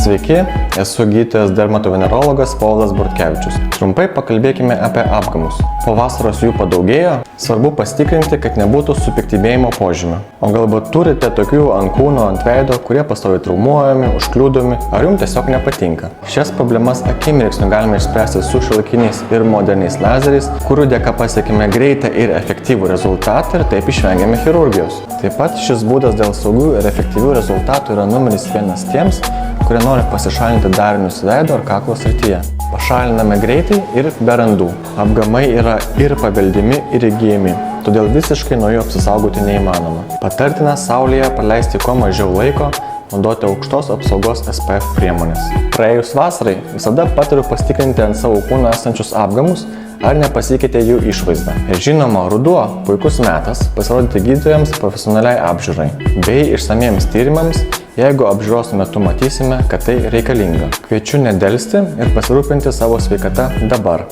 Sveiki, esu gydytojas dermatovenerologas Povilas Bortkevičius. Trumpai pakalbėkime apie apgamus. Po vasaros jų padaugėjo, svarbu pasitikrinti, kad nebūtų supiktybėjimo požymių. O galbūt turite tokių ant kūno, ant veido, kurie pastoviai traumuojami, užkliudomi, ar jums tiesiog nepatinka. Šias problemas akimirksniu galime išspręsti su šiuolaikiniais ir moderniais lazeriais, kurių dėka pasiekime greitą ir efektyvų rezultatą ir taip išvengiame chirurgijos. Taip pat šis būdas dėl saugių ir efektyvių rezultatų yra numeris 1 tiems, kurie nori pasišalinti darinius veido ar kaklo srityje. Pašaliname greitai ir be randų. Apgamai yra ir paveldimi, ir įgyjami, todėl visiškai nuo jų apsisaugoti neįmanoma. Patartina saulėje praleisti kuo mažiau laiko, naudoti aukštos apsaugos SPF priemonės. Praėjus vasarai visada patariu pasitikrinti ant savo kūno esančius apgamus, ar nepasikeitė jų išvaizda. Ir žinoma, ruduo puikus metas pasirodyti gydytojams profesionaliai apžiūrai bei išsamiems tyrimams, jeigu apžiūros metu matysime, kad tai reikalinga. Kviečiu nedelsti ir pasirūpinti savo sveikata dabar.